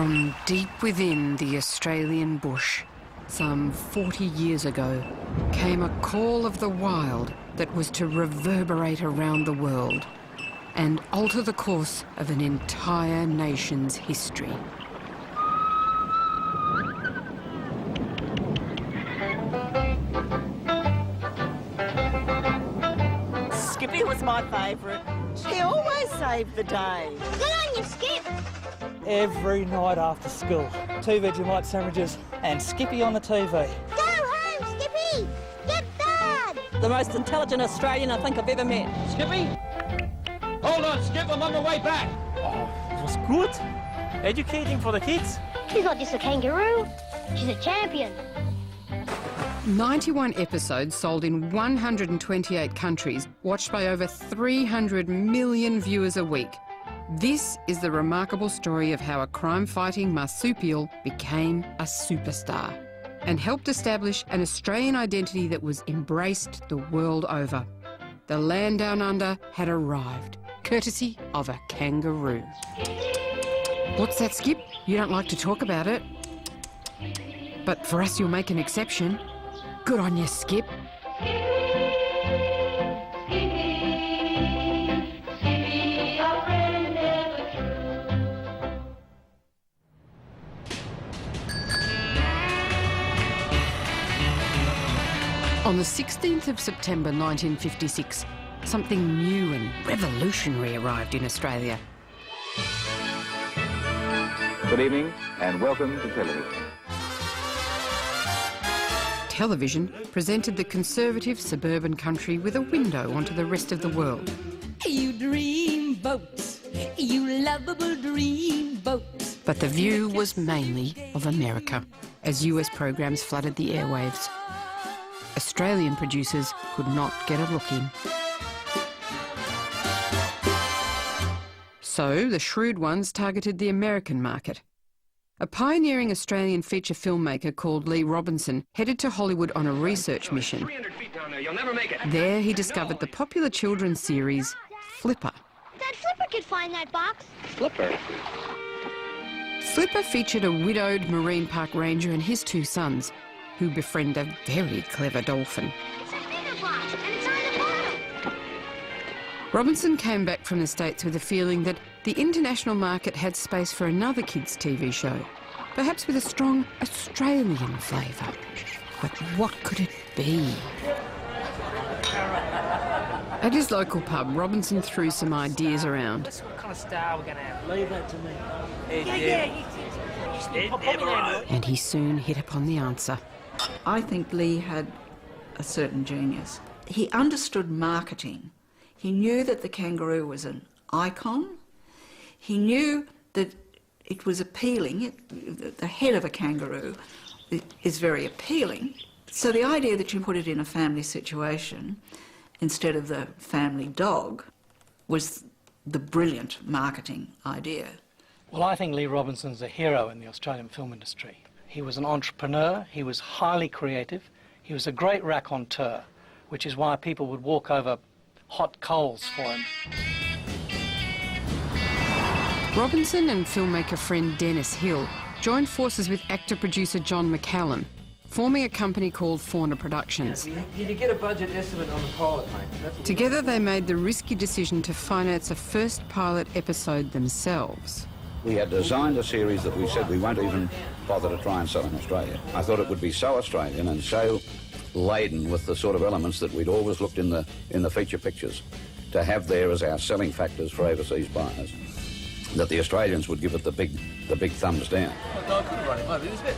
From deep within the Australian bush, some 40 years ago, came a call of the wild that was to reverberate around the world and alter the course of an entire nation's history. Skippy was my favourite. He always saved the day. Good on you, Skip! Every night after school, 2 Vegemite sandwiches and Skippy on the TV. Go home, Skippy! Get Dad! The most intelligent Australian I think I've ever met. Skippy? Hold on, Skip, I'm on my way back. Oh, it was good. Educating for the kids. She's not just a kangaroo, she's a champion. 91 episodes sold in 128 countries, watched by over 300 million viewers a week. This is the remarkable story of how a crime-fighting marsupial became a superstar and helped establish an Australian identity that was embraced the world over. The land down under had arrived, courtesy of a kangaroo. What's that, Skip? You don't like to talk about it? But for us, you'll make an exception. Good on you, Skip. On the 16th of September 1956, something new and revolutionary arrived in Australia. Good evening and welcome to television. Television presented the conservative suburban country with a window onto the rest of the world. You dream boats, you lovable dream boats. But the view was mainly of America, as US programs flooded the airwaves. Australian producers could not get a look in. So the shrewd ones targeted the American market. A pioneering Australian feature filmmaker called Lee Robinson headed to Hollywood on a research mission. There he discovered the popular children's series Flipper. Dad, Flipper could find that box. Flipper? Flipper featured a widowed Marine Park ranger and his 2 sons, who befriend a very clever dolphin. It's a bigger box, and it's on the bottom. Robinson came back from the States with a feeling that the international market had space for another kids' TV show, perhaps with a strong Australian flavour. But what could it be? At his local pub, Robinson threw some ideas around. What kind of star we're going to have? Leave that to me. And he soon hit upon the answer. I think Lee had a certain genius. He understood marketing. He knew that the kangaroo was an icon. He knew that it was appealing. The head of a kangaroo is very appealing. So the idea that you put it in a family situation instead of the family dog was the brilliant marketing idea. Well, I think Lee Robinson's a hero in the Australian film industry. He was an entrepreneur, he was highly creative, he was a great raconteur, which is why people would walk over hot coals for him. Robinson and filmmaker friend Dennis Hill joined forces with actor-producer John McCallum, forming a company called Fauna Productions. Did you get a budget estimate on the pilot, mate? Together they made the risky decision to finance a first pilot episode themselves. We had designed a series that we said we won't even bother to try and sell in Australia. I thought it would be so Australian and so laden with the sort of elements that we'd always looked in the feature pictures to have there as our selling factors for overseas buyers, that the Australians would give it the big thumbs down.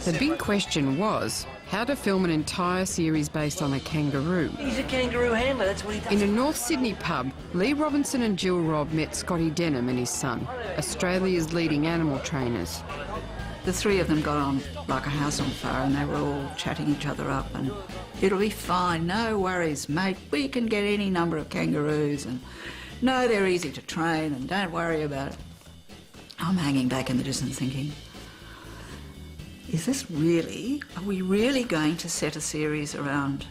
The big question was how to film an entire series based on a kangaroo. He's a kangaroo handler, that's what he does. In a North Sydney pub, Lee Robinson and Jill Robb met Scotty Denham and his son, Australia's leading animal trainers. The 3 of them got on like a house on fire and they were all chatting each other up and it'll be fine, no worries, mate, we can get any number of kangaroos and no, they're easy to train and don't worry about it. I'm hanging back in the distance thinking, are we really going to set a series around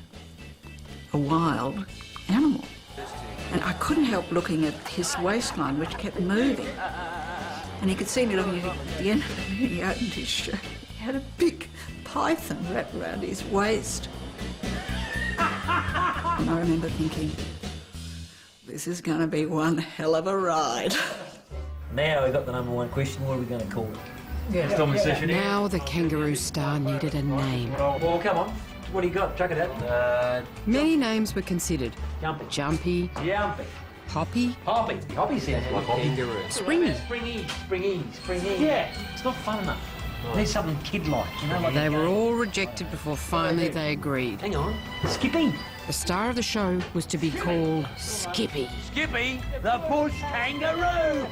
a wild animal? And I couldn't help looking at his waistline, which kept moving. And he could see me looking at the end of it, and he opened his shirt. He had a big python wrapped around his waist. And I remember thinking, this is going to be one hell of a ride. Now we've got the #1 question, what are we going to call it? Now the kangaroo star needed a name. Well, come on. What do you got? Chuck it out. Many names were considered. Jumpy. Jumpy, Hoppy, Hoppy. Hoppy sounds like Hoppy. Springy. Springy. Yeah, it's not fun enough. There's something kid-like, you know, like They were all rejected before finally they agreed. Hang on. Skippy. The star of the show was to be called Skippy. Skippy, the bush kangaroo!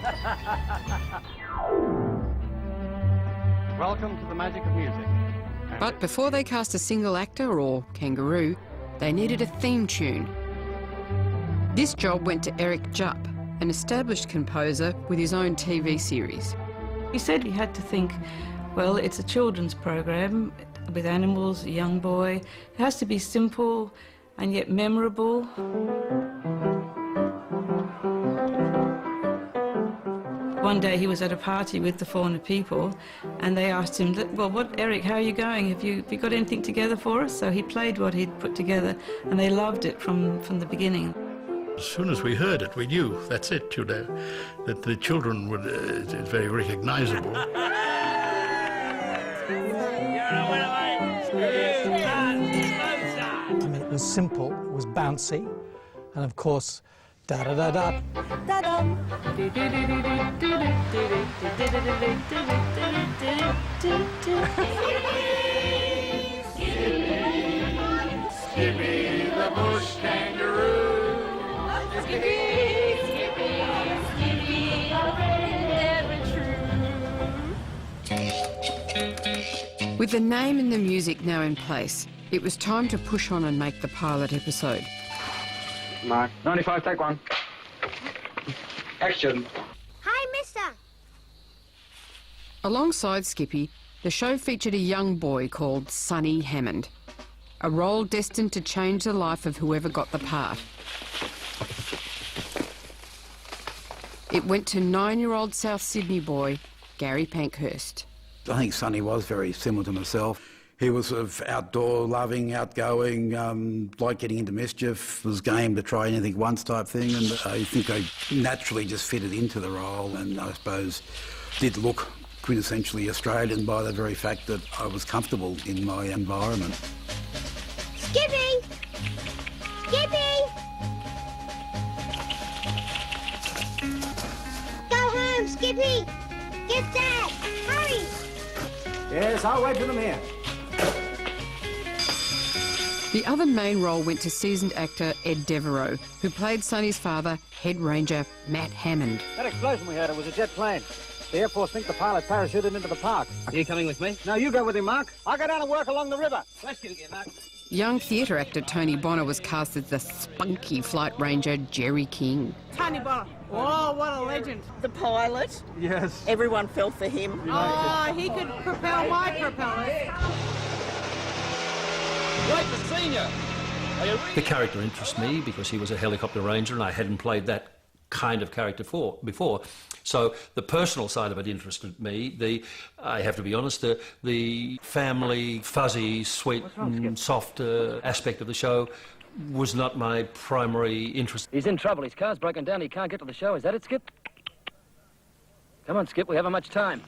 Welcome to the magic of music. But before they cast a single actor or kangaroo, they needed a theme tune. This job went to Eric Jupp, an established composer with his own TV series. He said he had to think, well, it's a children's program with animals, a young boy. It has to be simple and yet memorable. One day he was at a party with the fauna people and they asked him, well, Eric, how are you going? Have you got anything together for us? So he played what he'd put together and they loved it from the beginning. As soon as we heard it, we knew, that's it, you know, that the children would, it's very recognisable. I mean, it was simple, it was bouncy, and of course, da-da-da-da. Da-dum. Skippy, the bush kangaroo. Skippy, Skippy, Skippy, never true. With the name and the music now in place, it was time to push on and make the pilot episode. Mark. 95, take one. Action. Hi, mister. Alongside Skippy, the show featured a young boy called Sonny Hammond, a role destined to change the life of whoever got the part. It went to 9-year-old South Sydney boy, Gary Pankhurst. I think Sonny was very similar to myself. He was sort of outdoor, loving, outgoing, liked getting into mischief, was game to try anything once type thing, and I think I naturally just fitted into the role and I suppose did look quintessentially Australian by the very fact that I was comfortable in my environment. Skippy! Skippy! Go home, Skippy! Get Dad! Hurry! Yes, I'll wait for them here. The other main role went to seasoned actor Ed Devereaux, who played Sonny's father, Head Ranger Matt Hammond. That explosion we heard, it was a jet plane. The Air Force think the pilot parachuted into the park. Are you coming with me? No, you go with him, Mark. I'll go down and work along the river. Let's get it, Mark. Young theatre actor Tony Bonner was cast as the spunky flight ranger Jerry King. Tony Bonner. Oh, what a legend. The pilot. Yes. Everyone fell for him. Oh, he could propel my propellers. Great to see you. The character interests me because he was a helicopter ranger and I hadn't played that kind of character before. So the personal side of it interested me. I have to be honest, the family, fuzzy, sweet and soft aspect of the show was not my primary interest. He's in trouble. His car's broken down. He can't get to the show. Is that it, Skip? Come on, Skip. We haven't much time.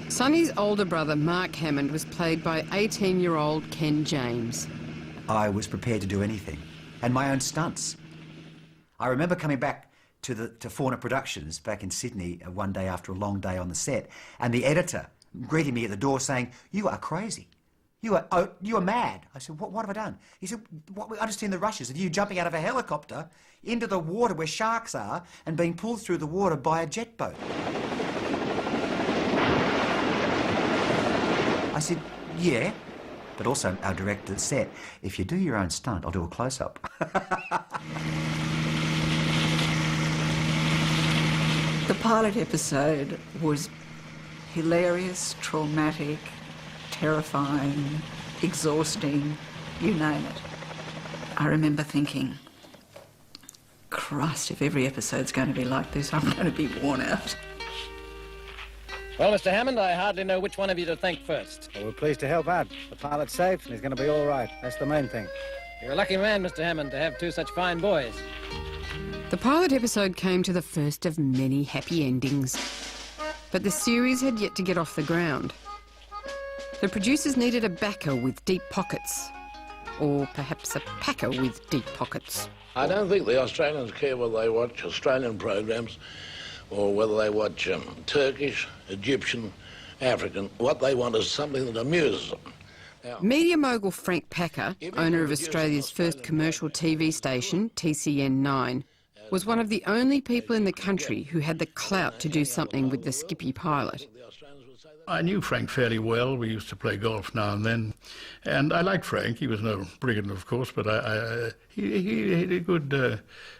Sonny's older brother, Mark Hammond, was played by 18-year-old Ken James. I was prepared to do anything, and my own stunts. I remember coming back to Fauna Productions back in Sydney one day after a long day on the set, and the editor greeting me at the door saying, "You are crazy. You are mad." I said, what have I done? He said, "What we understand the rushes of you jumping out of a helicopter into the water where sharks are and being pulled through the water by a jet boat." I said, "Yeah." But also our director said, "If you do your own stunt, I'll do a close-up." The pilot episode was hilarious, traumatic, terrifying, exhausting, you name it. I remember thinking, Christ, if every episode's going to be like this, I'm going to be worn out. Well, Mr. Hammond, I hardly know which one of you to thank first. Well, we're pleased to help out. The pilot's safe and he's going to be all right. That's the main thing. You're a lucky man, Mr. Hammond, to have two such fine boys. The pilot episode came to the first of many happy endings. But the series had yet to get off the ground. The producers needed a backer with deep pockets. Or perhaps a packer with deep pockets. I don't think the Australians care whether they watch Australian programs or whether they watch Turkish, Egyptian, African. What they want is something that amuses them. Now, media mogul Frank Packer, owner of Australia's first commercial TV station, TCN9, was one of the only people in the country who had the clout to do something with the Skippy pilot. I knew Frank fairly well. We used to play golf now and then. And I liked Frank. He was no brigand, of course, but he had a good...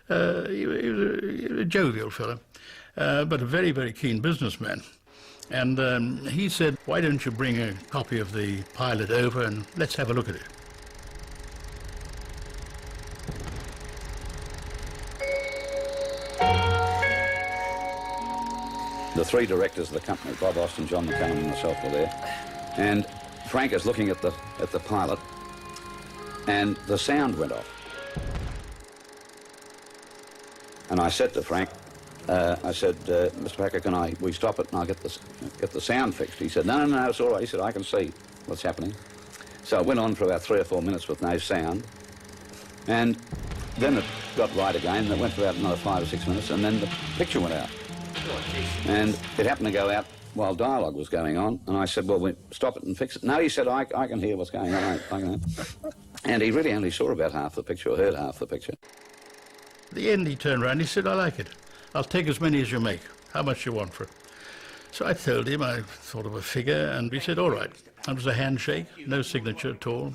he was a jovial fellow, but a very, very keen businessman. And he said, why don't you bring a copy of the pilot over and let's have a look at it. The three directors of the company, Bob Austin, John McCallum and myself were there. And Frank is looking at the pilot, and the sound went off. And I said to Frank, Mr. Packer, can we stop it and I'll get the sound fixed? He said, no, it's all right. He said, I can see what's happening. So it went on for about 3 or 4 minutes with no sound. And then it got right again, and it went for about another 5 or 6 minutes, and then the picture went out. And it happened to go out while dialogue was going on, and I said, well, stop it and fix it. No, he said, I can hear what's going on. And he really only saw about half the picture, or heard half the picture. At the end, he turned around and he said, I like it. I'll take as many as you make. How much you want for it? So I told him, I thought of a figure, and he said, all right. That was a handshake, no signature at all.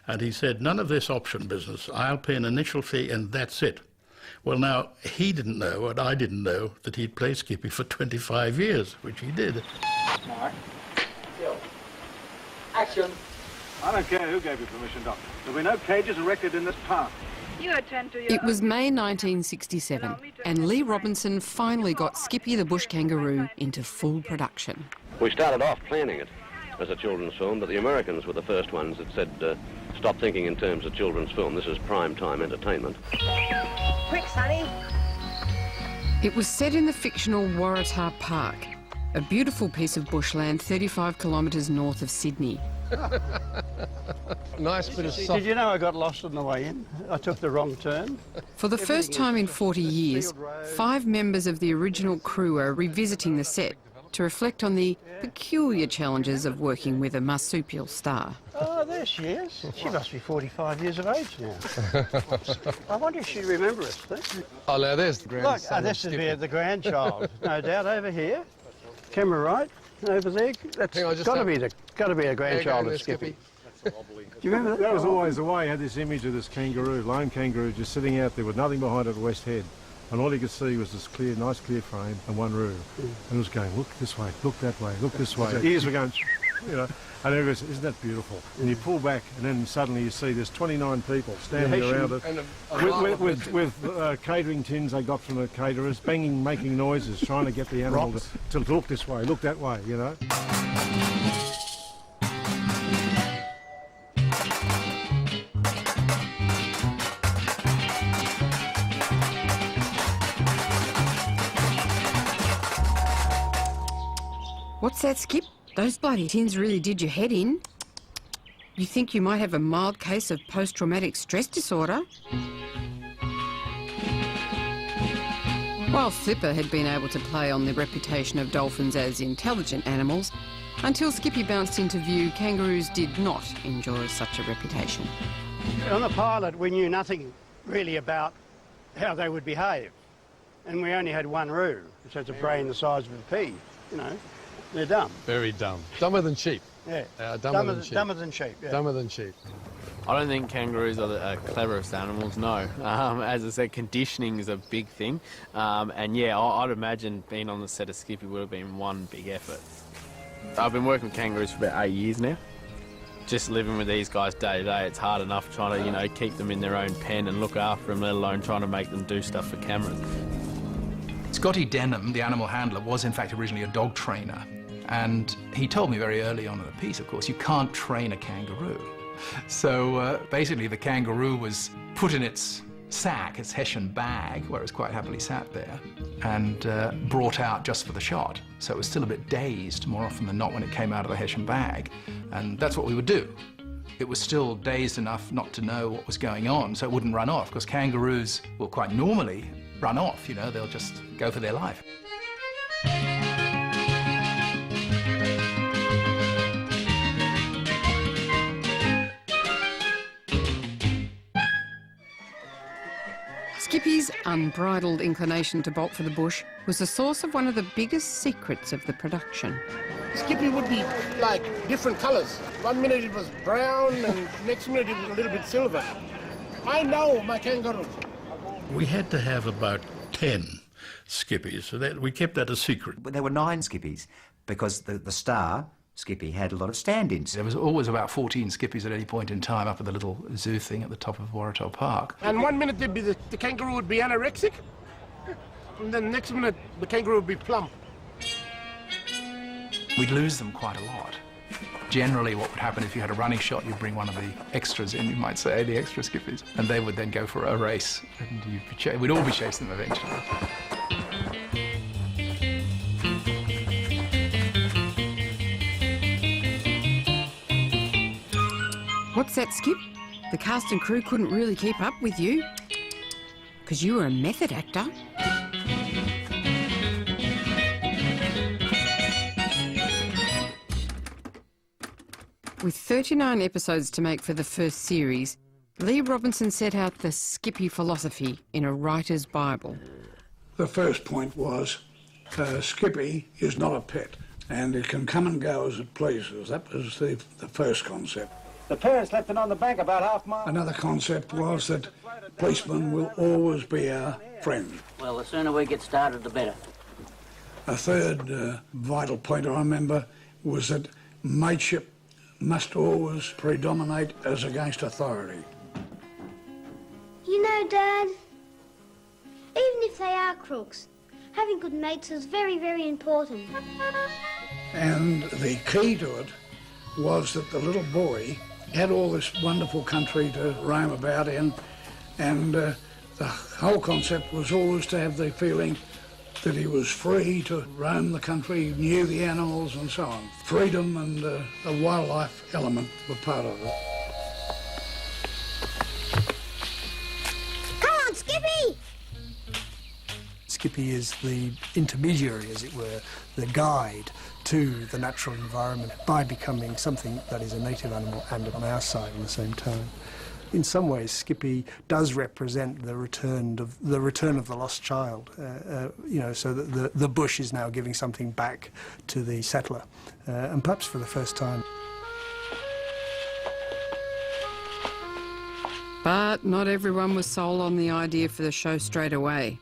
And he said, none of this option business. I'll pay an initial fee, and that's it. Well, now, he didn't know, and I didn't know, that he'd played Skippy for 25 years, which he did. Mark. Action. I don't care who gave you permission, Doctor. There'll be no cages erected in this park. It was May 1967, and Lee Robinson finally got Skippy the Bush Kangaroo into full production. We started off planning it as a children's film, but the Americans were the first ones that said, stop thinking in terms of children's film. This is prime time entertainment. Quick, Sonny. It was set in the fictional Waratah Park, a beautiful piece of bushland 35 kilometres north of Sydney. Nice bit of soft... Did you know I got lost on the way in? I took the wrong turn. For the first time in 40 years, 5 members of the original crew are revisiting the set to reflect on the peculiar challenges of working with a marsupial star. Oh, there she is. She must be 45 years of age now. I wonder if she'd remember us. Oh, now there's the grandson. Look, this is the grandchild, no doubt, over here. Camera right, over there. That's got to be a grandchild of Skippy. Do you remember that? That was always the way. I had this image of this kangaroo, lone kangaroo, just sitting out there with nothing behind it at West Head. And all you could see was this clear, nice clear frame and one room. And it was going, look this way, look that way, look this way. Ears were going, you know, and everybody said, isn't that beautiful? And you pull back, and then suddenly you see there's 29 people standing around it with catering tins they got from the caterers, banging, making noises, trying to get the animal to look this way, look that way, you know. What's that, Skip? Those bloody tins really did your head in. You think you might have a mild case of post-traumatic stress disorder? While Flipper had been able to play on the reputation of dolphins as intelligent animals, until Skippy bounced into view, kangaroos did not enjoy such a reputation. On the pilot, we knew nothing really about how they would behave. And we only had one rule, which has a brain the size of a pea, you know. They're dumb. Very dumb. Dumber than sheep. Yeah. Dumber than sheep. Dumber than sheep, yeah. Dumber than sheep. I don't think kangaroos are the cleverest animals, no. As I said, conditioning is a big thing. And yeah, I'd imagine being on the set of Skippy would have been one big effort. I've been working with kangaroos for about 8 years now. just living with these guys day to day, it's hard enough trying to, you know, keep them in their own pen and look after them, let alone trying to make them do stuff for cameras. Scotty Denham, the animal handler, was in fact originally a dog trainer. And he told me very early on in the piece, of course, you can't train a kangaroo. So basically the kangaroo was put in its sack, its Hessian bag, where it was quite happily sat there, and brought out just for the shot. So it was still a bit dazed more often than not when it came out of the Hessian bag. And that's what we would do. It was still dazed enough not to know what was going on, so it wouldn't run off, because kangaroos will quite normally run off, you know, they'll just go for their life. Skippy's unbridled inclination to bolt for the bush was the source of one of the biggest secrets of the production. Skippy would be like different colours. 1 minute it was brown and next minute it was a little bit silver. I know my kangaroo. We had to have about 10 Skippies, so that we kept that a secret. But there were 9 Skippies because the star Skippy had a lot of stand-ins. There was always about 14 Skippies at any point in time up at the little zoo thing at the top of Warratol Park. And 1 minute there'd be the kangaroo would be anorexic, and then the next minute the kangaroo would be plump. We'd lose them quite a lot. Generally what would happen if you had a running shot, you'd bring one of the extras in, you might say, the extra Skippies, and they would then go for a race, and we'd all be chasing them eventually. What's that, Skip? The cast and crew couldn't really keep up with you? Because you were a method actor. With 39 episodes to make for the first series, Lee Robinson set out the Skippy philosophy in a writer's Bible. The first point was Skippy is not a pet and it can come and go as it pleases. That was the first concept. The parents left it on the bank about half a mile. Another concept was that policemen will always be our friend. Well, the sooner we get started, the better. A third vital point I remember was that mateship must always predominate as against authority. You know, Dad, even if they are crooks, having good mates is very, very important. And the key to it was that the little boy had all this wonderful country to roam about in, and the whole concept was always to have the feeling that he was free to roam the country, knew the animals and so on. Freedom and a wildlife element were part of it. Come on, Skippy! Skippy is the intermediary, as it were, the guide to the natural environment by becoming something that is a native animal and on our side at the same time. In some ways, Skippy does represent the return of the lost child. You know, so that the bush is now giving something back to the settler, and perhaps for the first time. But not everyone was sold on the idea for the show straight away.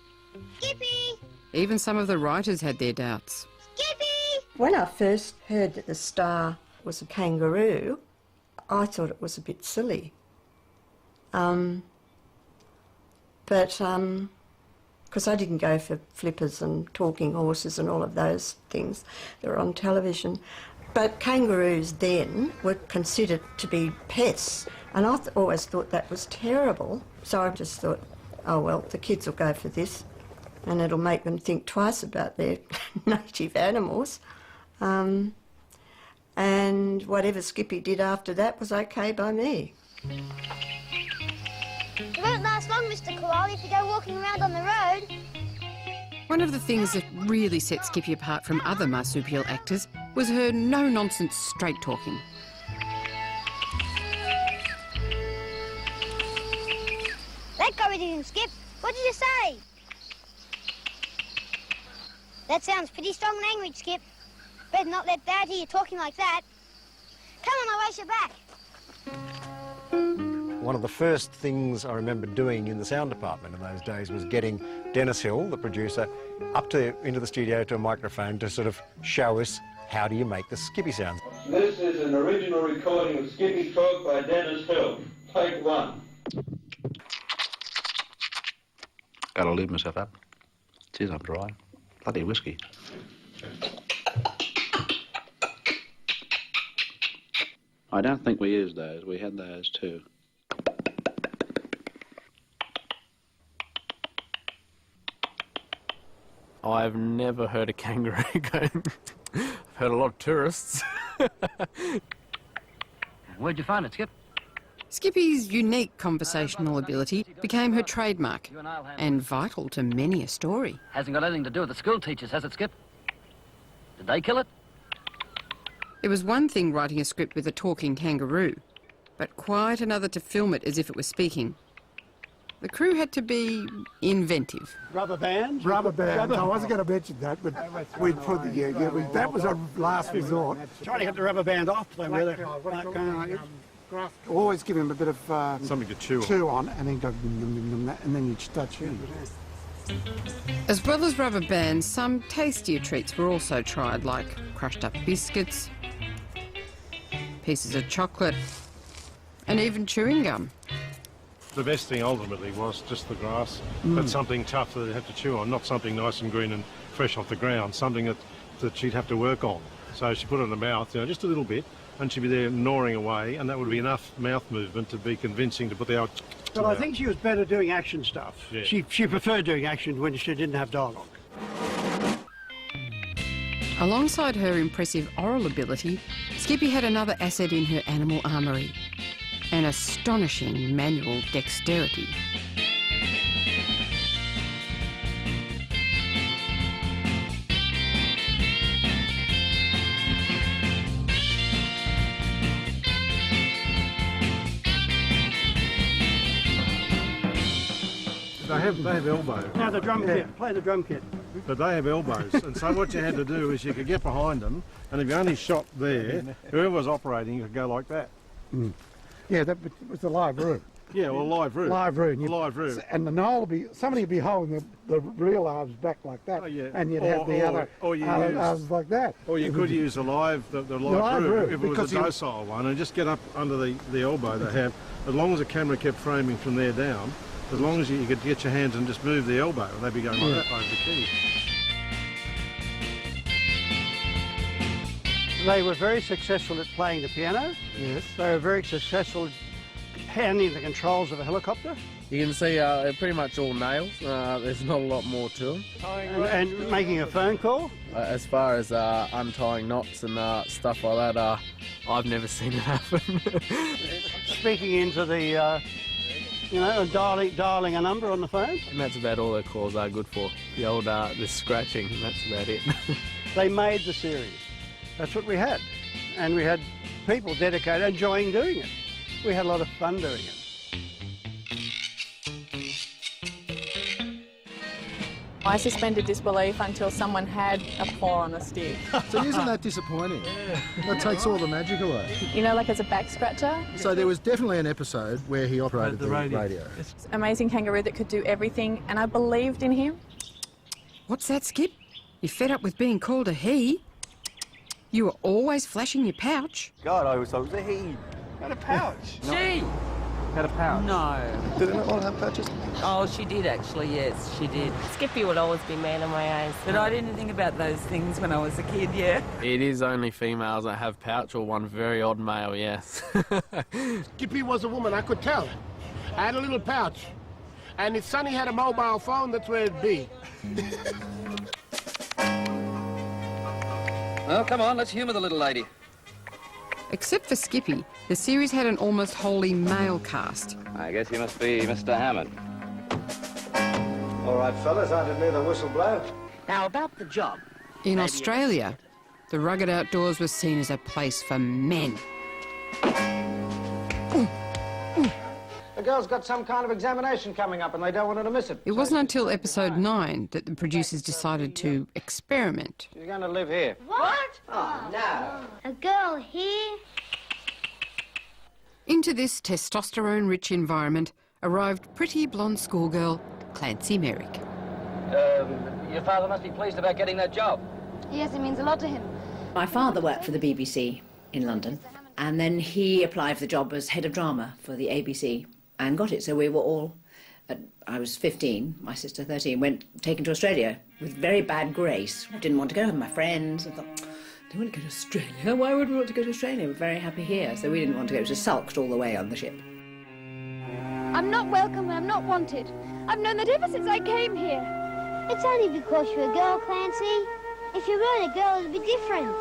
Skippy! Even some of the writers had their doubts. Skippy! When I first heard that the star was a kangaroo, I thought it was a bit silly. But because I didn't go for flippers and talking horses and all of those things that were on television. But kangaroos then were considered to be pests, and I always thought that was terrible. So I just thought, oh well, the kids will go for this, and it'll make them think twice about their native animals. And whatever Skippy did after that was okay by me. It won't last long, Mr. Koala, if you go walking around on the road. One of the things that really set Skippy apart from other marsupial actors was her no-nonsense straight-talking. That got rid of him, Skip. What did you say? That sounds pretty strong language, Skip. Better not let Dad hear you talking like that. Come on, I'll race you back. One of the first things I remember doing in the sound department in those days was getting Dennis Hill, the producer, into the studio to a microphone to sort of show us how do you make the Skippy sounds. This is an original recording of Skippy Talk by Dennis Hill. Take one. Gotta leave myself up. Jeez, I'm dry. Bloody whiskey. I don't think we used those. We had those too. I've never heard a kangaroo go. I've heard a lot of tourists. Where'd you find it, Skip? Skippy's unique conversational ability became her trademark and vital to many a story. Hasn't got anything to do with the school teachers, has it, Skip? Did they kill it? It was one thing writing a script with a talking kangaroo, but quite another to film it as if it was speaking. The crew had to be inventive. Rubber bands? Rubber bands. I wasn't going to mention that, but we'd put the that was a last resort. Trying to get the rubber band off them, really. Always give him a bit of something to chew on, and then go, and then you'd start chewing. As well as rubber bands, some tastier treats were also tried, like crushed up biscuits, pieces of chocolate, and even chewing gum. The best thing ultimately was just the grass, but something tough that they'd have to chew on, not something nice and green and fresh off the ground, something that she'd have to work on. So she put it in her mouth, just a little bit, and she'd be there gnawing away, and that would be enough mouth movement to be convincing to put the old... Well, I think she was better doing action stuff. Yeah. She preferred doing action when she didn't have dialogue. Alongside her impressive oral ability, Skippy had another asset in her animal armoury: an astonishing manual dexterity. They have elbows. Now the drum kit. Play the drum kit. But they have elbows, and so what you had to do is you could get behind them, and if you only shot there, whoever was operating could go like that. Yeah, that was the live room. Yeah, well, live room. Live room. Live room. And the Nile will be, somebody would be holding the real arms back like that, and you'd have the other arms like that. Or you could use the live room if it was a docile one, and just get up under the elbow they have. As long as the camera kept framing from there down, as long as you could get your hands and just move the elbow, they'd be going like that over the key. They were very successful at playing the piano. Yes. They were very successful at handling the controls of a helicopter. You can see they're pretty much all nails. There's not a lot more to them. And making a phone call. As far as untying knots and stuff like that, I've never seen it happen. Speaking into the, and dialing a number on the phone. And that's about all their calls are good for. The old the scratching, that's about it. They made the series. That's what we had. And we had people dedicated, enjoying doing it. We had a lot of fun doing it. I suspended disbelief until someone had a paw on a stick. So isn't that disappointing? That takes all the magic away. You know, like as a back scratcher. So there was definitely an episode where he operated the radio. Amazing kangaroo that could do everything, and I believed in him. What's that, Skip? You fed up with being called a he? You were always flashing your pouch. God, I always thought it was a he. Had a pouch. She had a pouch. No. Did they not all have pouches? Oh, she did actually, yes, she did. Skippy would always be man in my eyes. But I didn't think about those things when I was a kid, yeah. It is only females that have pouch, or one very odd male, yes. Skippy was a woman, I could tell. I had a little pouch. And if Sonny had a mobile phone, that's where it'd be. Well, come on, let's humour the little lady. Except for Skippy, the series had an almost wholly male cast. I guess he must be Mr. Hammond. All right, fellas, I didn't hear the whistle blow. Now, about the job. In Australia, the rugged outdoors was seen as a place for men. The girl's got some kind of examination coming up and they don't want her to miss it. It wasn't until episode 9 that the producers decided to experiment. She's going to live here. What? Oh, no. A girl here? Into this testosterone-rich environment arrived pretty blonde schoolgirl Clancy Merrick. Your father must be pleased about getting that job. Yes, it means a lot to him. My father worked for the BBC. in London. And then he applied for the job as head of drama for the ABC and got it. So we were all, I was 15, my sister 13, taken to Australia with very bad grace. Didn't want to go with my friends. I thought, I don't want to go to Australia. Why would we want to go to Australia? We're very happy here. So we didn't want to go. Just sulked all the way on the ship. I'm not welcome and I'm not wanted. I've known that ever since I came here. It's only because you're a girl, Clancy. If you weren't a girl, it'd be different.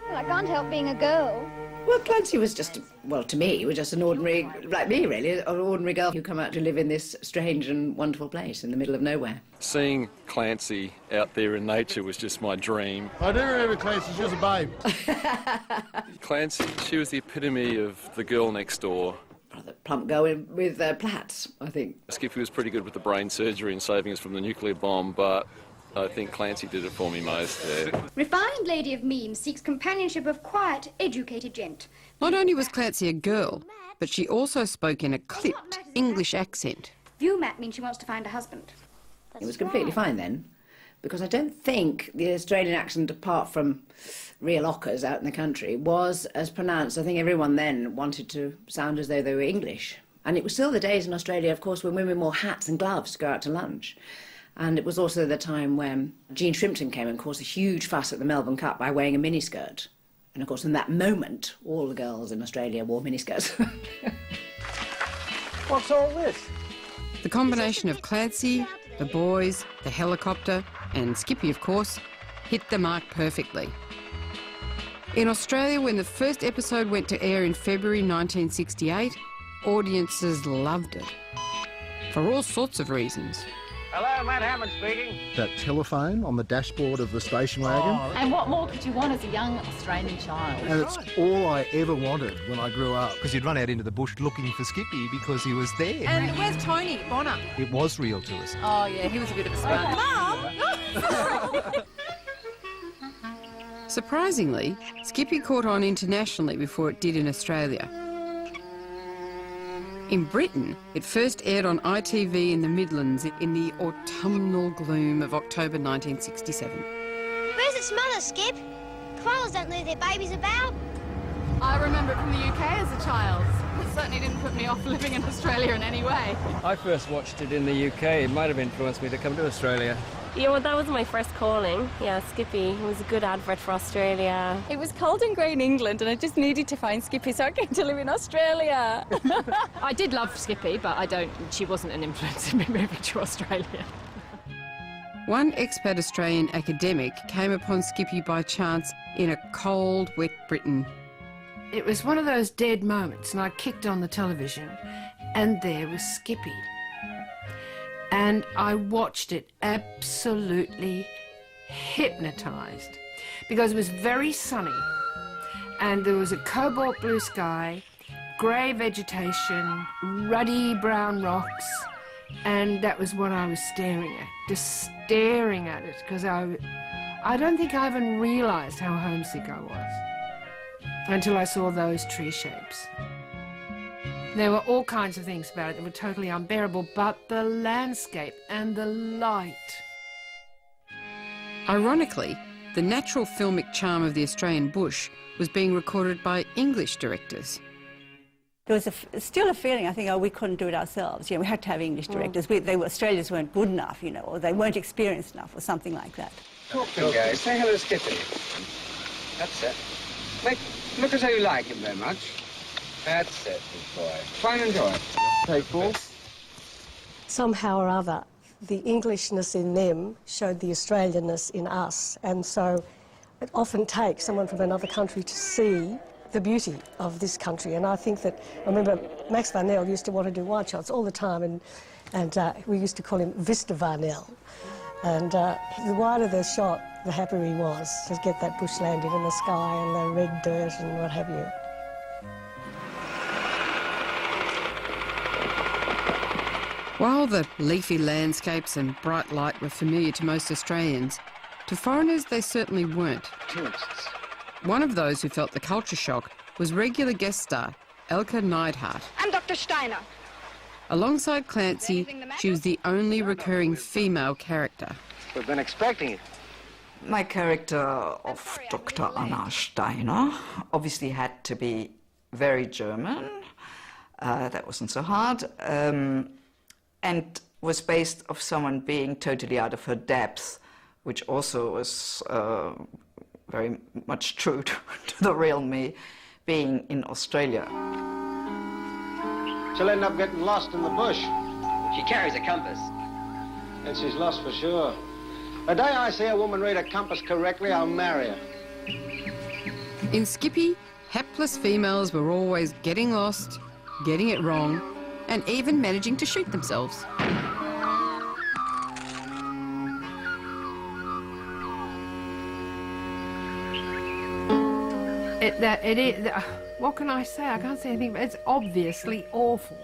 Well, I can't help being a girl. Well, Clancy was just, well, to me, was just an ordinary, like me really, an ordinary girl who come out to live in this strange and wonderful place in the middle of nowhere. Seeing Clancy out there in nature was just my dream. I do remember Clancy, she was a babe. Clancy, she was the epitome of the girl next door. The plump girl with plaits, I think. Skippy was pretty good with the brain surgery and saving us from the nuclear bomb, but I think Clancy did it for me most. Refined lady of means seeks companionship of quiet, educated gent. Not only was Clancy a girl, but she also spoke in a clipped English accent. View Matt means she wants to find a husband. It was completely fine then, because I don't think the Australian accent, apart from real ockers out in the country, was as pronounced. I think everyone then wanted to sound as though they were English. And it was still the days in Australia, of course, when women wore hats and gloves to go out to lunch. And it was also the time when Jean Shrimpton came and caused a huge fuss at the Melbourne Cup by wearing a miniskirt. And of course, in that moment, all the girls in Australia wore miniskirts. What's all this? The combination of Clancy, the boys, the helicopter, and Skippy, of course, hit the mark perfectly. In Australia, when the first episode went to air in February 1968, audiences loved it. For all sorts of reasons. Hello, Matt Hammond speaking. That telephone on the dashboard of the station wagon. And what more could you want as a young Australian child? And it's all I ever wanted when I grew up. Because you'd run out into the bush looking for Skippy because he was there. And where's Tony Bonner? It was real to us. Oh, yeah, he was a bit of a sponge. Mum! Surprisingly, Skippy caught on internationally before it did in Australia. In Britain, it first aired on ITV in the Midlands in the autumnal gloom of October 1967. Where's its mother, Skip? Koalas don't leave their babies about. I remember it from the UK as a child. It certainly didn't put me off living in Australia in any way. I first watched it in the UK. It might have influenced me to come to Australia. Yeah, well, that was my first calling. Yeah, Skippy. It was a good advert for Australia. It was cold and grey in England and I just needed to find Skippy, so I came to live in Australia. I did love Skippy, but she wasn't an influence in me moving to Australia. One expat Australian academic came upon Skippy by chance in a cold, wet Britain. It was one of those dead moments, and I kicked on the television, and there was Skippy. And I watched it absolutely hypnotised, because it was very sunny, and there was a cobalt blue sky, grey vegetation, ruddy brown rocks, and that was what I was staring at, just staring at it, because I don't think I even realised how homesick I was until I saw those tree shapes. There were all kinds of things about it that were totally unbearable, but the landscape and the light. Ironically, the natural filmic charm of the Australian bush was being recorded by English directors. There was still a feeling, I think, we couldn't do it ourselves. We had to have English directors. Australians weren't good enough, or they weren't experienced enough, or something like that. Talk to him, guys. Say hello to Skippy. That's it. Look as though you like him very much. That's it, good boy. Try and enjoy it. Take 4. Somehow or other, the Englishness in them showed the Australianness in us, and so it often takes someone from another country to see the beauty of this country. And I think that, I remember Max Varnell used to want to do wide shots all the time, and we used to call him Vista Varnell. And the wider the shot, the happier he was to get that bushland in the sky and the red dirt and what have you. While the leafy landscapes and bright light were familiar to most Australians, to foreigners they certainly weren't. Tourists. One of those who felt the culture shock was regular guest star Elke Neidhart. I'm Dr. Steiner. Alongside Clancy, she was the only recurring female character. We've been expecting it. My character of Dr. Anna Steiner obviously had to be very German. That wasn't so hard. And was based of someone being totally out of her depth, which also was very much true to the real me, being in Australia. She'll end up getting lost in the bush. She carries a compass. And she's lost for sure. The day I see a woman read a compass correctly, I'll marry her. In Skippy, hapless females were always getting lost, getting it wrong, and even managing to shoot themselves. What can I say? I can't say anything, but it's obviously awful.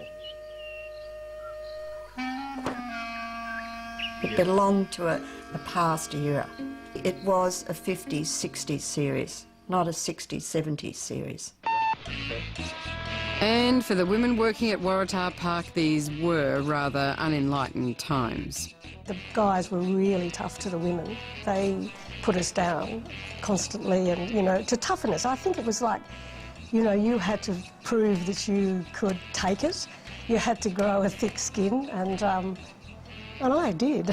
It belonged to a past era. It was a 50s, 60s series, not a 60s, 70s series. And for the women working at Waratah Park, these were rather unenlightened times. The guys were really tough to the women. They put us down constantly and, you know, to toughen us. I think it was like, you know, you had to prove that you could take it. You had to grow a thick skin, and I did.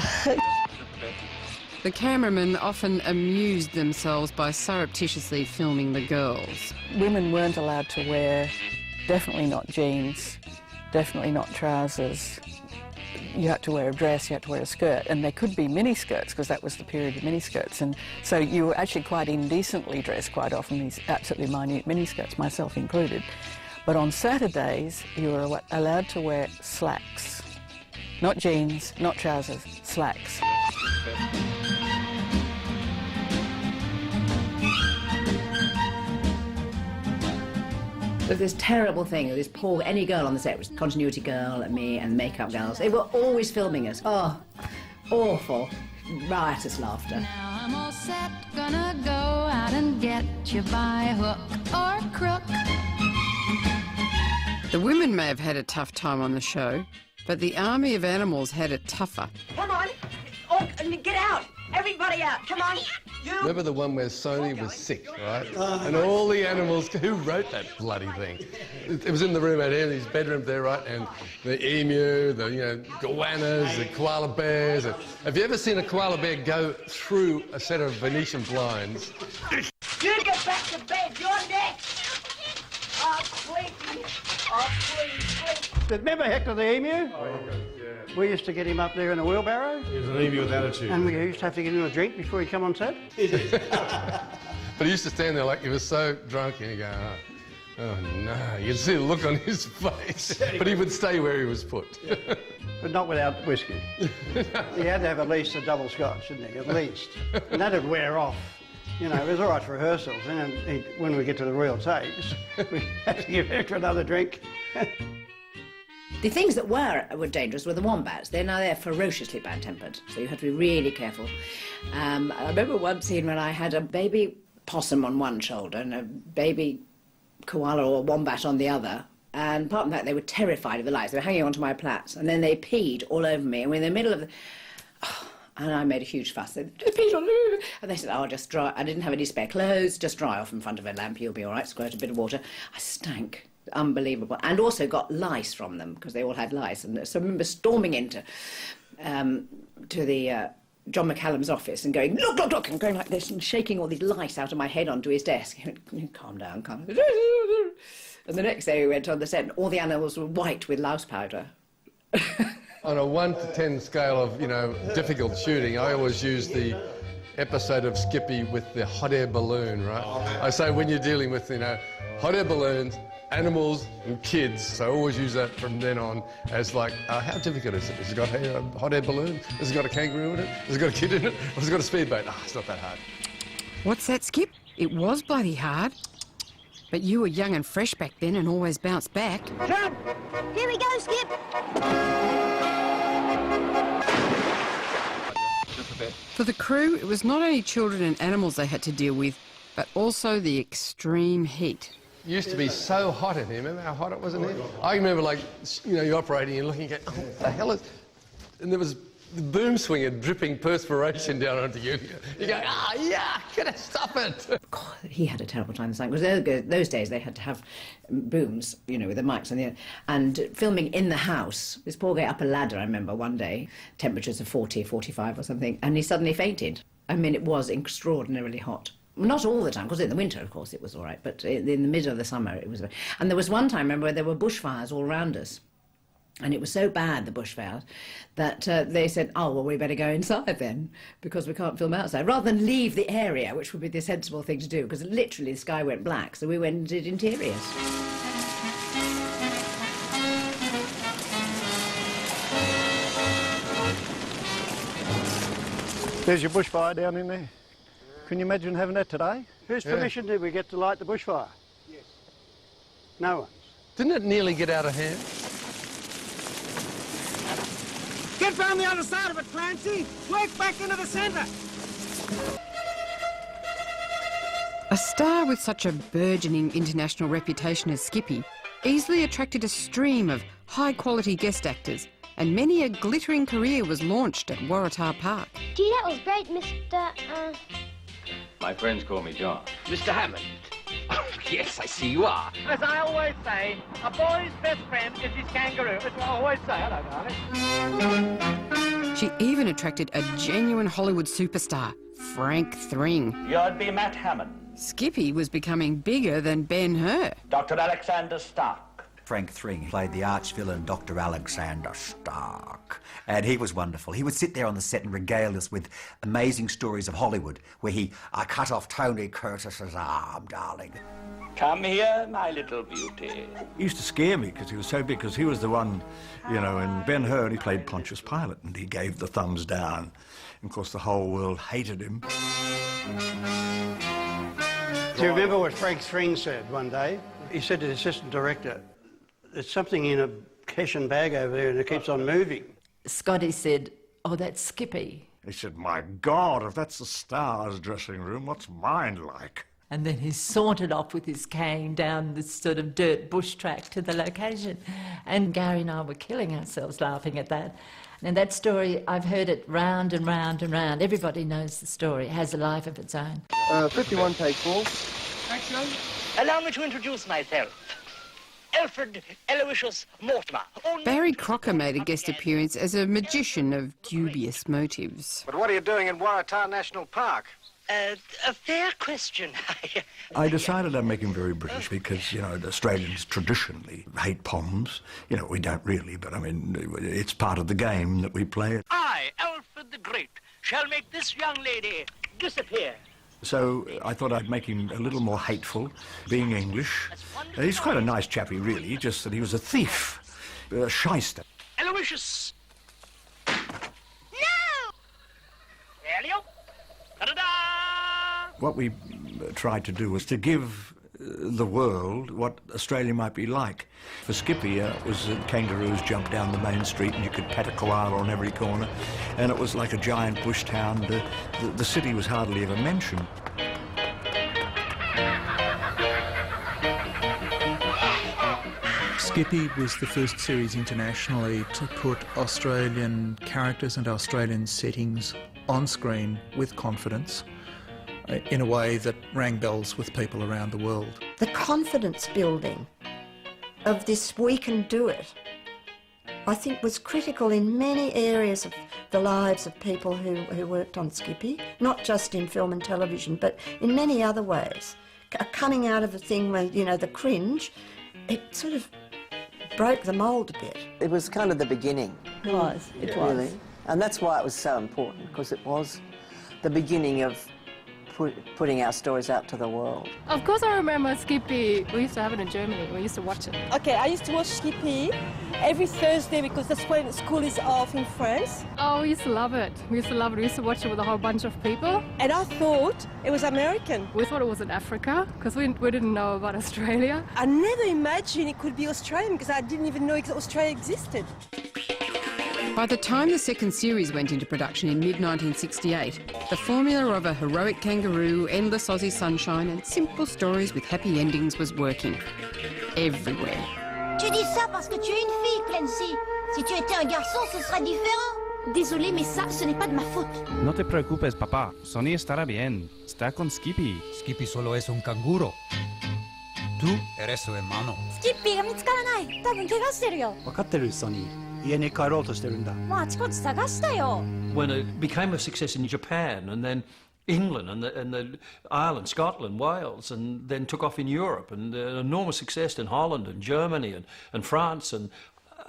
The cameramen often amused themselves by surreptitiously filming the girls. Women weren't allowed to wear, definitely not jeans, definitely not trousers. You had to wear a dress, you had to wear a skirt, and there could be miniskirts because that was the period of miniskirts, and so you were actually quite indecently dressed quite often, these absolutely minute miniskirts, myself included. But on Saturdays, you were allowed to wear slacks. Not jeans, not trousers, slacks. There's this terrible thing, this poor, any girl on the set was continuity girl and me and makeup girls. They were always filming us. Oh, awful, riotous laughter. Now I'm all set, gonna go out and get you by hook or crook. The women may have had a tough time on the show, but the army of animals had it tougher. Come on, oh, get out, everybody out, come on. Remember the one where Sony was sick, right? And all the animals, who wrote that bloody thing? It was in the room out here, in his bedroom there, right? And the emu, the, you know, goannas, the koala bears. Have you ever seen a koala bear go through a set of Venetian blinds? You get back to bed, you're next. Oh, please. Oh, please. Remember Hector the emu? Oh, yeah. We used to get him up there in a wheelbarrow. He was an emu with attitude. And we used to have to give him a drink before he'd come on set. But he used to stand there like he was so drunk and he'd go, oh no, you could see the look on his face. But he would stay where he was put. But not without whiskey. He had to have at least a double scotch, didn't he? At least. And that'd wear off. You know, it was all right for rehearsals. And then when we get to the real takes, we had to give Hector another drink. The things that were dangerous were the wombats. They're ferociously bad-tempered, so you have to be really careful. I remember one scene when I had a baby possum on one shoulder and a baby koala or wombat on the other, and apart from that, they were terrified of the lights. They were hanging onto my plaits, and then they peed all over me, and we're in the middle of the... Oh, and I made a huge fuss. They peed all over me. And they said, oh, just dry. I didn't have any spare clothes. Just dry off in front of a lamp. You'll be all right. Squirt a bit of water. I stank. Unbelievable. And also got lice from them, because they all had lice. And so I remember storming into to the John McCallum's office and going, look, look, look, and going like this and shaking all these lice out of my head onto his desk. He went, calm down, calm down. And the next day we went on the set and all the animals were white with louse powder. On a 1 to 10 scale of, you know, difficult shooting, I always use the episode of Skippy with the hot air balloon, right? I say when you're dealing with, you know, hot air balloons, animals and kids, so I always use that from then on as like, how difficult is it? Has it got a hot air balloon? Has it got a kangaroo in it? Has it got a kid in it? Or has it got a speedboat? Oh, it's not that hard. What's that, Skip? It was bloody hard. But you were young and fresh back then and always bounced back. Jump! Here we go, Skip! For the crew, it was not only children and animals they had to deal with, but also the extreme heat. It used to be so hot in here. Remember how hot it was in here? I remember, like, you know, you're operating and looking at, oh, what the hell is... And there was the boom swinger dripping perspiration down onto you. You go, yeah, gotta stop it. God, he had a terrible time because those days they had to have booms, you know, with the mics and filming in the house. This poor guy up a ladder, I remember one day, temperatures of 40, 45 or something, and he suddenly fainted. I mean, it was extraordinarily hot. Not all the time, because in the winter, of course, it was all right, but in the middle of the summer, it was... And there was one time, remember, where there were bushfires all around us. And it was so bad, the bushfires, that they said, oh, well, we better go inside then, because we can't film outside, rather than leave the area, which would be the sensible thing to do, because literally the sky went black, so we went and did interiors. There's your bushfire down in there. Can you imagine having that today? Whose permission did we get to light the bushfire? Yes. No one's. Didn't it nearly get out of hand? Get round the other side of it, Clancy. Work back into the centre. A star with such a burgeoning international reputation as Skippy easily attracted a stream of high-quality guest actors, and many a glittering career was launched at Waratah Park. Gee, that was great, Mr. My friends call me John. Mr. Hammond. Yes, I see you are. As I always say, a boy's best friend is his kangaroo. That's what I always say. Hello, darling. She even attracted a genuine Hollywood superstar, Frank Thring. You'd be Matt Hammond. Skippy was becoming bigger than Ben-Hur. Dr. Alexander Stark. Frank Thring played the arch-villain Dr. Alexander Stark, and he was wonderful. He would sit there on the set and regale us with amazing stories of Hollywood, where I cut off Tony Curtis's arm, darling. Come here, my little beauty. He used to scare me because he was so big, because he was the one, you know, in Ben-Hur he played Pontius Pilate, and he gave the thumbs down. And of course the whole world hated him. Do you remember what Frank Thring said one day? He said to the assistant director, there's something in a Keshan bag over there and it keeps on moving. Scotty said, oh, that's Skippy. He said, my God, if that's the star's dressing room, what's mine like? And then he sauntered off with his cane down this sort of dirt bush track to the location. And Gary and I were killing ourselves laughing at that. And that story, I've heard it round and round and round. Everybody knows the story. It has a life of its own. 51, take 4. Thanks, John. Allow me to introduce myself. Alfred Aloysius Mortimer. Barry Crocker made a guest appearance as a magician of dubious motives. But what are you doing in Waratah National Park? A fair question. I decided I'd make him very British because, you know, the Australians traditionally hate poms. You know, we don't really, but I mean, it's part of the game that we play. I, Alfred the Great, shall make this young lady disappear. So I thought I'd make him a little more hateful, being English. He's quite a nice chappie, really, just that he was a thief, a shyster. Aloysius! No! Elio! Ta-da-da! What we tried to do was to give the world what Australia might be like. For Skippy, it was kangaroos jumped down the main street and you could pet a koala on every corner, and it was like a giant bush town. The city was hardly ever mentioned. Skippy was the first series internationally to put Australian characters and Australian settings on screen with confidence, in a way that rang bells with people around the world. The confidence building of this we can do it, I think was critical in many areas of the lives of people who worked on Skippy, not just in film and television, but in many other ways. Coming out of a thing where, you know, the cringe, it sort of broke the mould a bit. It was kind of the beginning. It was, it was. Really. And that's why it was so important, because it was the beginning of putting our stories out to the world. Of course I remember Skippy. We used to have it in Germany. We used to watch it. Okay, I used to watch Skippy every Thursday because that's when school is off in France. Oh, we used to love it. We used to love it. We used to watch it with a whole bunch of people. And I thought it was American. We thought it was in Africa because we didn't know about Australia. I never imagined it could be Australian because I didn't even know Australia existed. By the time the second series went into production in mid-1968, the formula of a heroic kangaroo, endless Aussie sunshine and simple stories with happy endings was working everywhere. Tu dis ça parce que tu es une fille, Clancy. Si tu étais un garçon, ce serait différent. Désolé, mais ça, ce n'est pas de ma faute. No te preocupes, papá. Sonny estará bien. Está con Skippy. Skippy solo es un canguro. Tú eres su hermano. スキッピーが見つからない。多分怪我してるよ。分かってる、ソニー。家に帰ろうとしてるんだ。もうあちこち探したよ。When it became a success in Japan and then England and the Ireland, Scotland, Wales, and then took off in Europe, and an enormous success in Holland and Germany and France and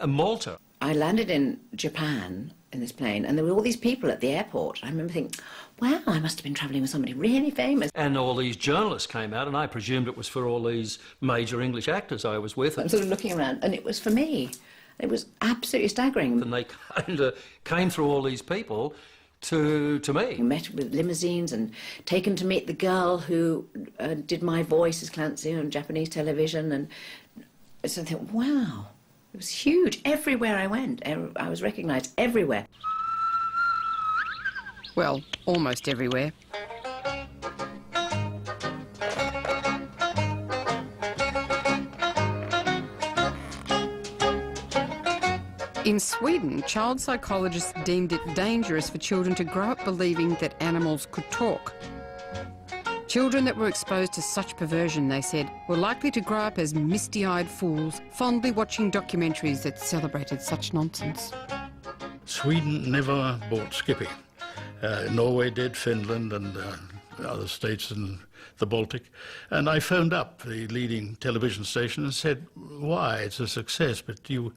Malta. I landed in Japan in this plane, and there were all these people at the airport. I remember thinking, wow, I must have been travelling with somebody really famous. And all these journalists came out, and I presumed it was for all these major English actors I was with. I'm sort of looking around, and it was for me. It was absolutely staggering. And they came through all these people to me. We met with limousines and taken to meet the girl who did my voice as Clancy on Japanese television, and so I thought, wow. It was huge. Everywhere I went, I was recognised everywhere. Well, almost everywhere. In Sweden, child psychologists deemed it dangerous for children to grow up believing that animals could talk. Children that were exposed to such perversion, they said, were likely to grow up as misty-eyed fools, fondly watching documentaries that celebrated such nonsense. Sweden never bought Skippy. Norway did, Finland and other states in the Baltic. And I phoned up the leading television station and said, why, it's a success, but you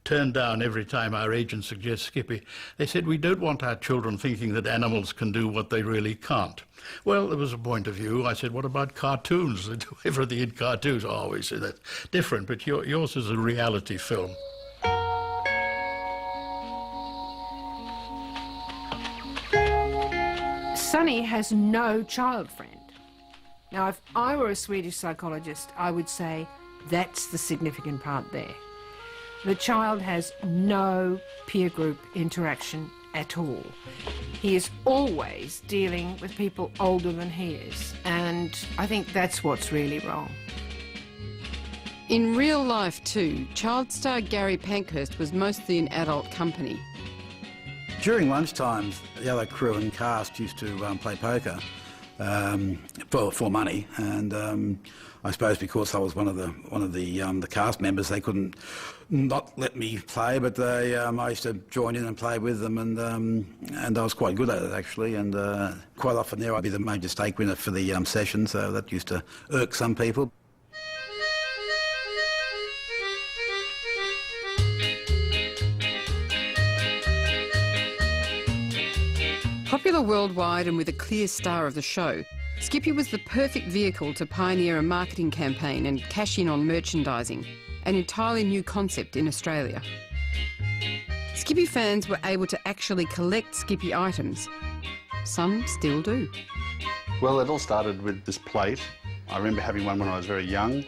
turn down every time our agent suggests Skippy. They said, we don't want our children thinking that animals can do what they really can't. Well, there was a point of view. I said, what about cartoons? They do everything in cartoons. Oh, we said that's different, but yours is a reality film. Sonny has no child friend. Now, if I were a Swedish psychologist, I would say that's the significant part there. The child has no peer group interaction at all. He is always dealing with people older than he is, and I think that's what's really wrong. In real life too, child star Gary Pankhurst was mostly in adult company. During lunchtimes, the other crew and cast used to play poker for money, and I suppose because I was one of the cast members, they couldn't not let me play, but I used to join in and play with them, and I was quite good at it actually, and quite often there I'd be the major stake winner for the session, so that used to irk some people. Popular worldwide and with a clear star of the show, Skippy was the perfect vehicle to pioneer a marketing campaign and cash in on merchandising, an entirely new concept in Australia. Skippy fans were able to actually collect Skippy items. Some still do. Well, it all started with this plate. I remember having one when I was very young,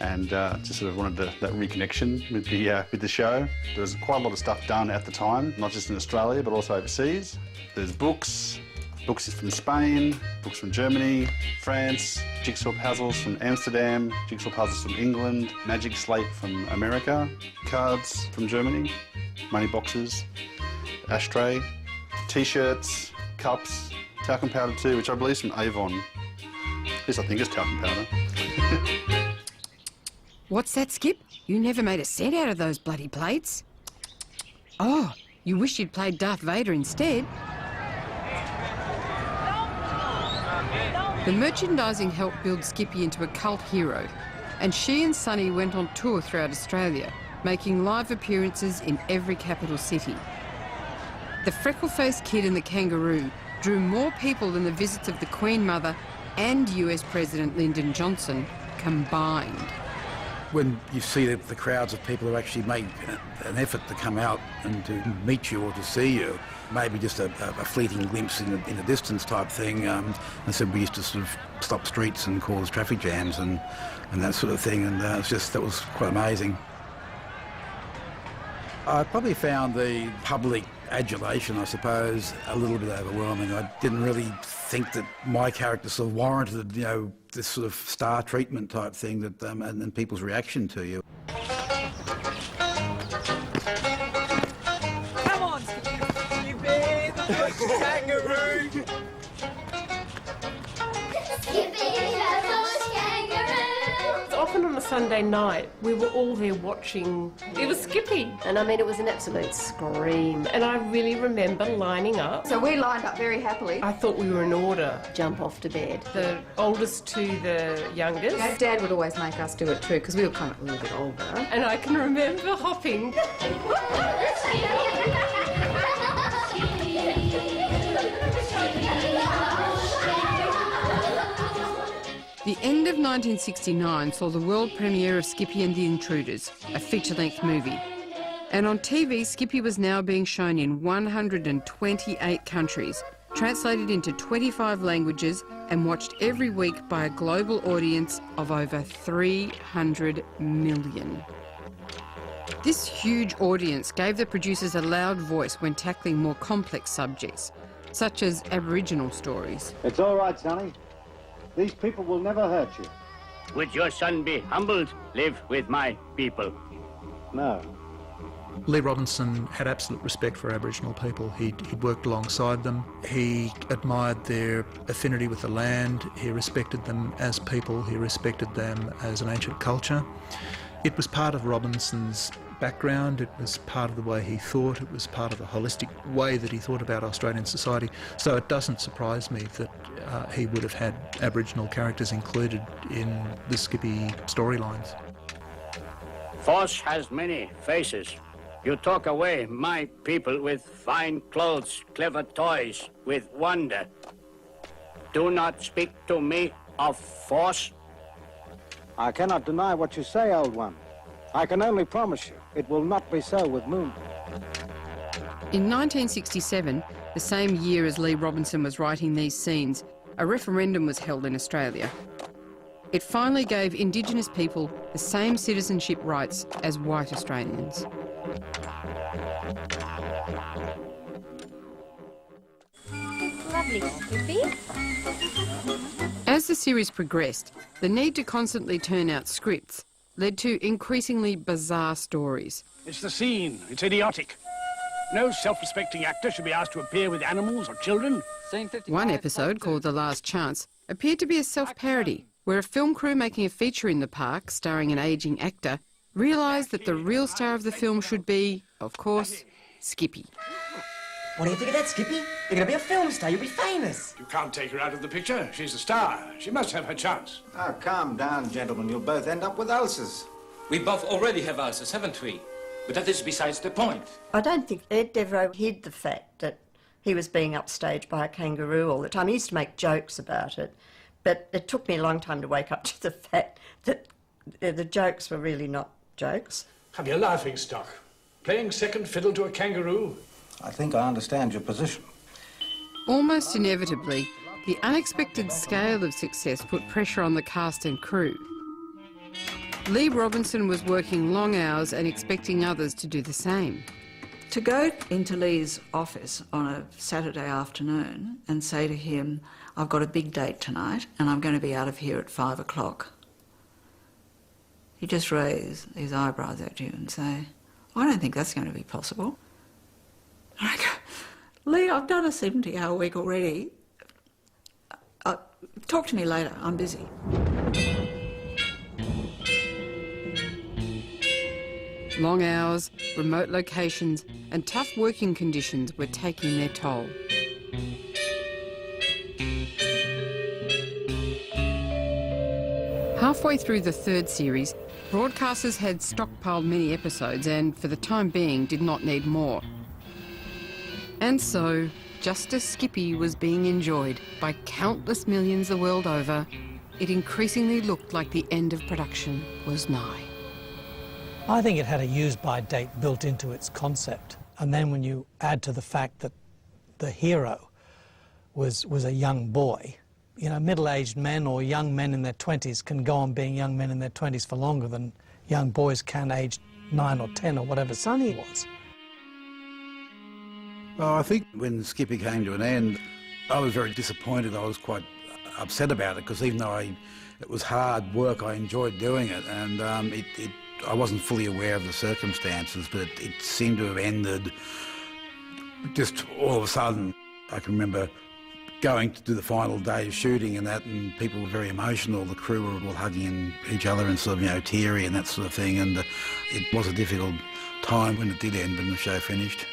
and just sort of wanted that reconnection with the show. There was quite a lot of stuff done at the time, not just in Australia, but also overseas. There's books from Spain, books from Germany, France, jigsaw puzzles from Amsterdam, jigsaw puzzles from England, magic slate from America, cards from Germany, money boxes, ashtray, T-shirts, cups, talcum powder too, which I believe is from Avon. At least I think it's talcum powder. What's that, Skip? You never made a set out of those bloody plates. Oh, you wish you'd played Darth Vader instead. The merchandising helped build Skippy into a cult hero, and she and Sonny went on tour throughout Australia, making live appearances in every capital city. The freckle-faced kid and the kangaroo drew more people than the visits of the Queen Mother and US President Lyndon Johnson combined. When you see the crowds of people who actually make an effort to come out and to meet you or to see you, maybe just a fleeting glimpse in the distance type thing. I said we used to sort of stop streets and cause traffic jams and that sort of thing, and that was quite amazing. I probably found the public adulation, I suppose, a little bit overwhelming. I didn't really think that my character sort of warranted, this sort of star treatment type thing that and people's reaction to you. Come on, Skippy. Kangaroo! Often on a Sunday night, we were all there watching. It was Skippy. And I mean, it was an absolute scream. And I really remember lining up. So we lined up very happily. I thought we were in order. Jump off to bed. The oldest to the youngest. Yeah, Dad would always make us do it too, because we were kind of a little bit older. And I can remember hopping. The end of 1969 saw the world premiere of Skippy and the Intruders, a feature-length movie. And on TV, Skippy was now being shown in 128 countries, translated into 25 languages and watched every week by a global audience of over 300 million. This huge audience gave the producers a loud voice when tackling more complex subjects, such as Aboriginal stories. It's all right, Sonny. These people will never hurt you. Would your son be humbled? Live with my people. No. Lee Robinson had absolute respect for Aboriginal people. He'd worked alongside them. He admired their affinity with the land. He respected them as people. He respected them as an ancient culture. It was part of Robinson's background. It was part of the way he thought. It was part of the holistic way that he thought about Australian society. So it doesn't surprise me that he would have had Aboriginal characters included in the Skippy storylines. Force has many faces. You talk away my people with fine clothes, clever toys, with wonder. Do not speak to me of force. I cannot deny what you say, old one. I can only promise you it will not be so with Moon. In 1967, the same year as Lee Robinson was writing these scenes, a referendum was held in Australia. It finally gave Indigenous people the same citizenship rights as white Australians. Lovely, Skippy. As the series progressed, the need to constantly turn out scripts led to increasingly bizarre stories. It's the scene. It's idiotic. No self-respecting actor should be asked to appear with animals or children. One episode, called The Last Chance, appeared to be a self-parody, where a film crew making a feature in the park starring an ageing actor realised that the real star of the film should be, of course, Skippy. What do you think of that, Skippy? You're going to be a film star. You'll be famous. You can't take her out of the picture. She's a star. She must have her chance. Oh, calm down, gentlemen. You'll both end up with ulcers. We both already have ulcers, haven't we? But that is besides the point. I don't think Ed Devereaux hid the fact that he was being upstaged by a kangaroo all the time. He used to make jokes about it, but it took me a long time to wake up to the fact that the jokes were really not jokes. Have your laughing stock. Playing second fiddle to a kangaroo. I think I understand your position. Almost inevitably, the unexpected scale of success put pressure on the cast and crew. Lee Robinson was working long hours and expecting others to do the same. To go into Lee's office on a Saturday afternoon and say to him, I've got a big date tonight and I'm going to be out of here at 5 o'clock. He just raise his eyebrows at you and say, I don't think that's going to be possible. And I go, Lee, I've done a 70-hour week already. Talk to me later, I'm busy. Long hours, remote locations and tough working conditions were taking their toll. Halfway through the third series, broadcasters had stockpiled many episodes and, for the time being, did not need more. And so, just as Skippy was being enjoyed by countless millions the world over, it increasingly looked like the end of production was nigh. I think it had a use-by date built into its concept. And then when you add to the fact that the hero was a young boy, you know, middle-aged men or young men in their 20s can go on being young men in their 20s for longer than young boys can aged 9 or 10 or whatever Sonny was. Well, I think when Skippy came to an end, I was very disappointed. I was quite upset about it because even though it was hard work, I enjoyed doing it, and I wasn't fully aware of the circumstances, but it seemed to have ended just all of a sudden. I can remember going to do the final day of shooting and that, and people were very emotional. The crew were all hugging each other and sort of, teary and that sort of thing. And it was a difficult time when it did end and the show finished.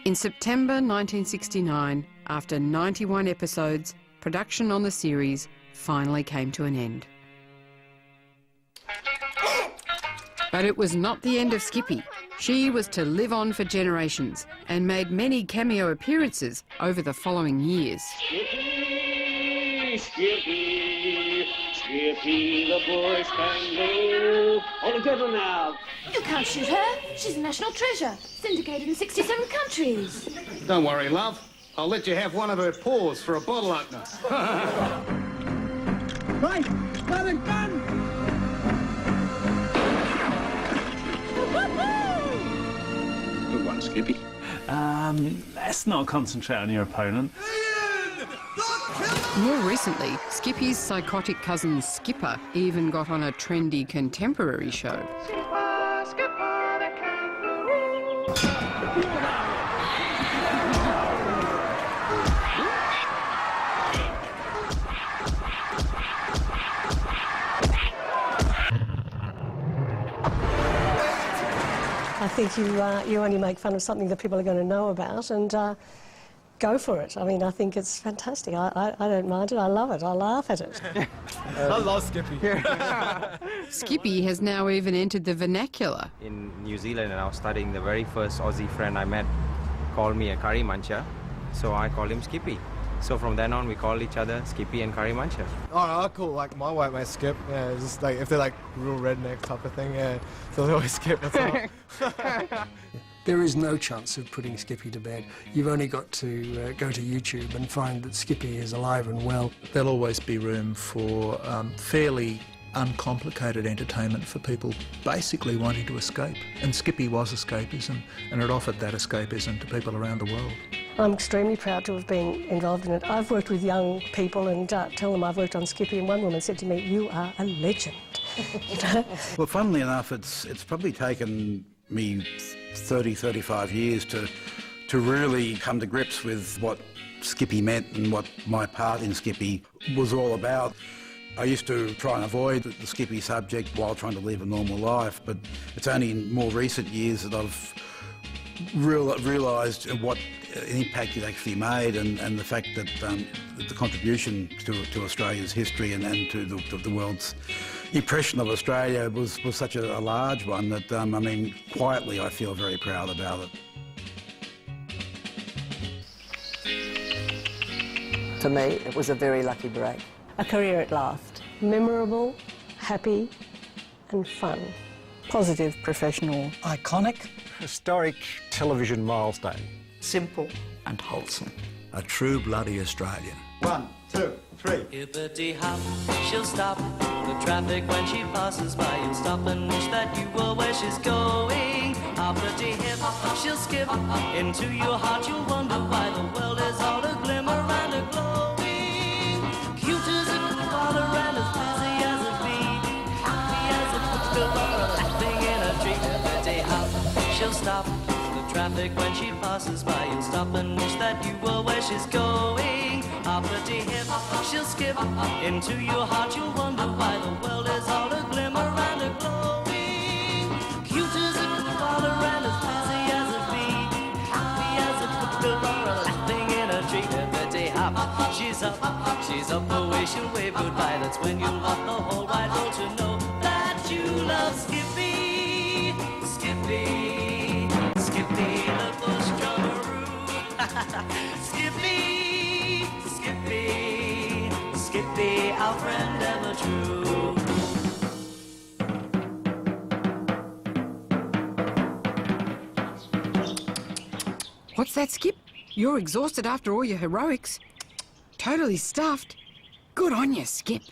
In September 1969, after 91 episodes, production on the series finally came to an end. But it was not the end of Skippy. She was to live on for generations and made many cameo appearances over the following years. Skippy, Skippy, Skippy the boys can go. All together now. You can't shoot her. She's a national treasure, syndicated in 67 countries. Don't worry, love. I'll let you have one of her paws for a bottle opener. Right, let it gun! Good one, Skippy. Let's not concentrate on your opponent. More recently, Skippy's psychotic cousin Skipper even got on a trendy contemporary show. I think you only make fun of something that people are going to know about, and go for it. I mean, I think it's fantastic. I don't mind it. I love it. I laugh at it. I love Skippy. Skippy has now even entered the vernacular. In New Zealand, and I was studying, the very first Aussie friend I met called me a curry muncher, so I called him Skippy. So from then on, we called each other Skippy and Curry Muncher. Oh, no, cool. Like, my white mate Skip, yeah, it's just like, if they're like real redneck type of thing, yeah, so they always Skip, that's all. There is no chance of putting Skippy to bed. You've only got to go to YouTube and find that Skippy is alive and well. There'll always be room for fairly uncomplicated entertainment for people basically wanting to escape. And Skippy was escapism, and it offered that escapism to people around the world. I'm extremely proud to have been involved in it. I've worked with young people and tell them I've worked on Skippy, and one woman said to me, "You are a legend." Well, funnily enough, it's probably taken me 35 years to really come to grips with what Skippy meant and what my part in Skippy was all about. I used to try and avoid the Skippy subject while trying to live a normal life, but it's only in more recent years that I've realised what impact it actually made, and the fact that the contribution to Australia's history and to the world's impression of Australia was such a large one that, I mean, quietly I feel very proud about it. To me, it was a very lucky break. A career at last. Memorable, happy and fun. Positive, professional. Iconic. Historic television milestone. Simple and wholesome. A true bloody Australian. 1, 2, 3. Hippity hop, she'll stop the traffic when she passes by. You'll stop and wish that you were where she's going. Hoppity hip, she'll skip into your heart. You'll wonder why the world is all a glimmer and a glowing. Cute as a koala and as busy as a bee. Happy as a kookaburra laughing in a tree. Hippity hop, she'll stop the traffic when she passes by. You'll stop and wish that you were where she's going. Hoppity hip, she'll skip into your heart. You'll wonder why the world is all a glimmer and a glowing. Cute as a koala and as busy as a bee. Happy as a kookaburra laughing in a tree. Hippity hop, she's up the way she'll wave goodbye. That's when you'll want the whole wide world to know that you love Skippy, Skippy, Skippy the bush drummeroo. Skippy, Skippy, Skippy, our friend ever true. What's that, Skip? You're exhausted after all your heroics. Totally stuffed. Good on you, Skip.